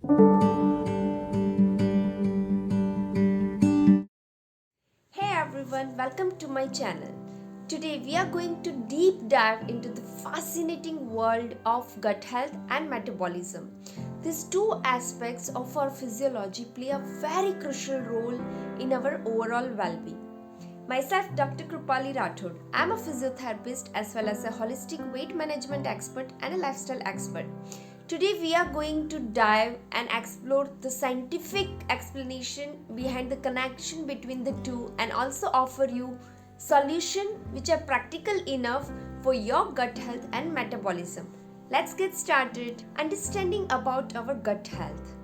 Hey everyone, welcome to my channel. Today we are going to deep dive into the fascinating world of gut health and metabolism. These two aspects of our physiology play a very crucial role in our overall well-being. Myself, Dr.KRUPALI RATHOD. I am a physiotherapist as well as a holistic weight management expert and a lifestyle expert. Today we are going to dive and explore the scientific explanation behind the connection between the two and also offer you solutions which are practical enough for your gut health and metabolism. Let's get started understanding about our gut health.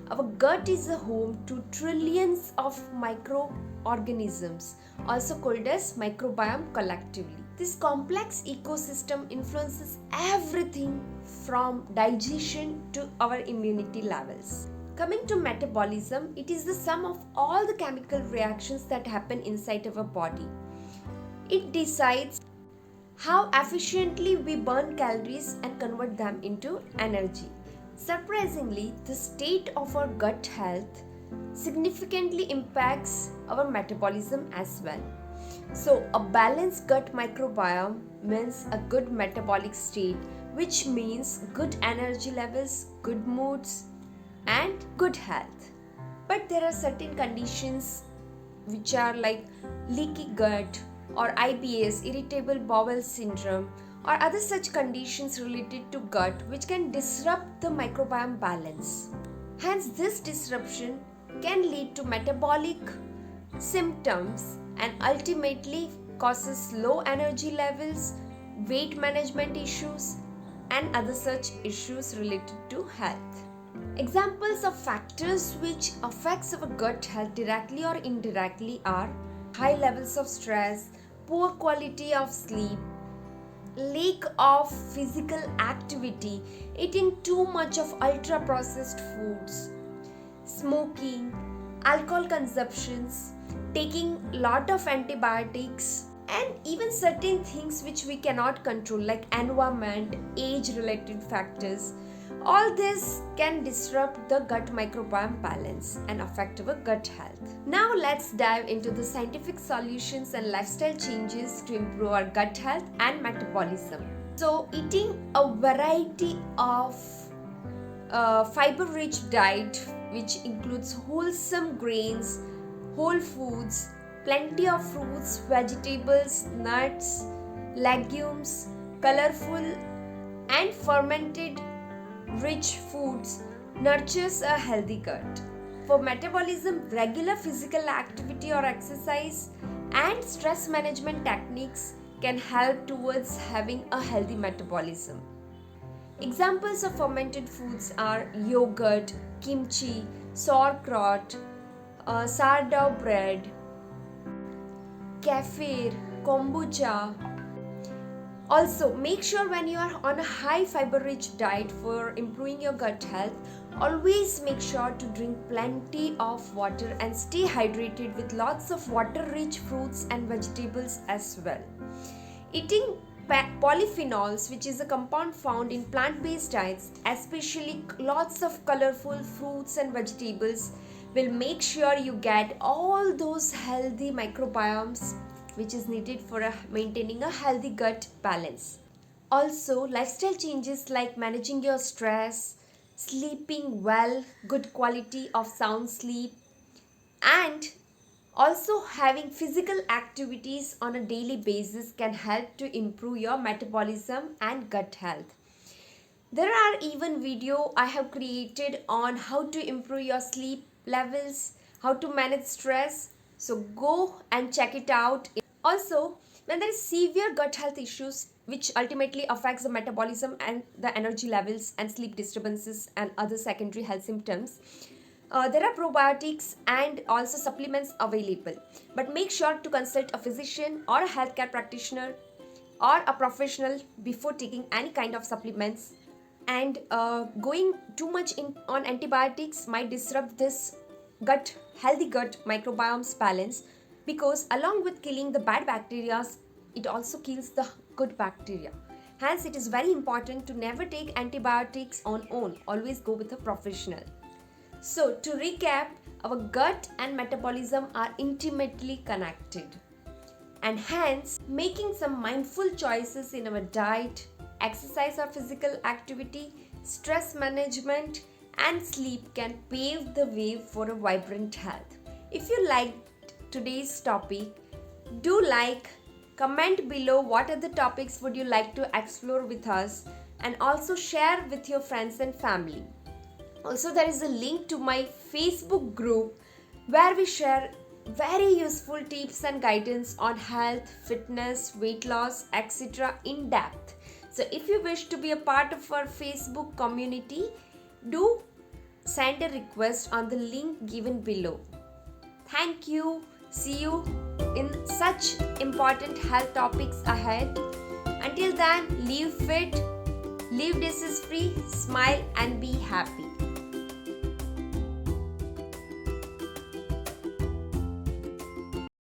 Our gut is a home to trillions of microorganisms, also called as microbiome collectively. This complex ecosystem influences everything from digestion to our immunity levels. Coming to metabolism, it is the sum of all the chemical reactions that happen inside our body. It decides how efficiently we burn calories and convert them into energy. Surprisingly, the state of our gut health significantly impacts our metabolism as well. So, a balanced gut microbiome means a good metabolic state, which means good energy levels, good moods, and good health. But there are certain conditions which are like leaky gut or IBS, irritable bowel syndrome, or other such conditions related to gut which can disrupt the microbiome balance. Hence, this disruption can lead to metabolic symptoms and ultimately causes low energy levels, weight management issues, and other such issues related to health. Examples of factors which affects our gut health directly or indirectly are high levels of stress, poor quality of sleep, lack of physical activity, eating too much of ultra processed foods, smoking, alcohol consumptions, taking lot of antibiotics, and even certain things which we cannot control like environment, age related factors. All this can disrupt the gut microbiome balance and affect our gut health. Now let's dive into the scientific solutions and lifestyle changes to improve our gut health and metabolism. So eating a variety of fiber-rich diet which includes wholesome grains, whole foods, plenty of fruits, vegetables, nuts, legumes, colorful and fermented rich foods nurtures a healthy gut. For metabolism, regular physical activity or exercise and stress management techniques can help towards having a healthy metabolism. Examples of fermented foods are yogurt, kimchi, sauerkraut, sourdough bread, kefir, kombucha. Also, make sure when you are on a high fiber rich diet for improving your gut health, always make sure to drink plenty of water and stay hydrated with lots of water rich fruits and vegetables as well. Eating polyphenols, which is a compound found in plant based diets, especially lots of colorful fruits and vegetables, will make sure you get all those healthy microbiomes which is needed for maintaining a healthy gut balance. Also, lifestyle changes like managing your stress, sleeping well, good quality of sound sleep, and also having physical activities on a daily basis can help to improve your metabolism and gut health. There are even video I have created on how to improve your sleep levels, how to manage stress. So go and check it out. Also, when there is severe gut health issues which ultimately affects the metabolism and the energy levels and sleep disturbances and other secondary health symptoms, there are probiotics and also supplements available. But make sure to consult a physician or a healthcare practitioner or a professional before taking any kind of supplements. And going too much on antibiotics might disrupt this healthy gut microbiome's balance, because along with killing the bad bacteria, it also kills the good bacteria. Hence, it is very important to never take antibiotics on own. Always go with a professional. So, to recap, our gut and metabolism are intimately connected, and hence, making some mindful choices in our diet, exercise or physical activity, stress management, and sleep can pave the way for a vibrant health. If you liked today's topic, do like, comment below what other topics would you like to explore with us, and also share with your friends and family. Also, there is a link to my Facebook group where we share very useful tips and guidance on health, fitness, weight loss, etc. in depth. So, if you wish to be a part of our Facebook community, do send a request on the link given below. Thank you. See you in such important health topics ahead. Until then, live fit, live disease free, smile, and be happy.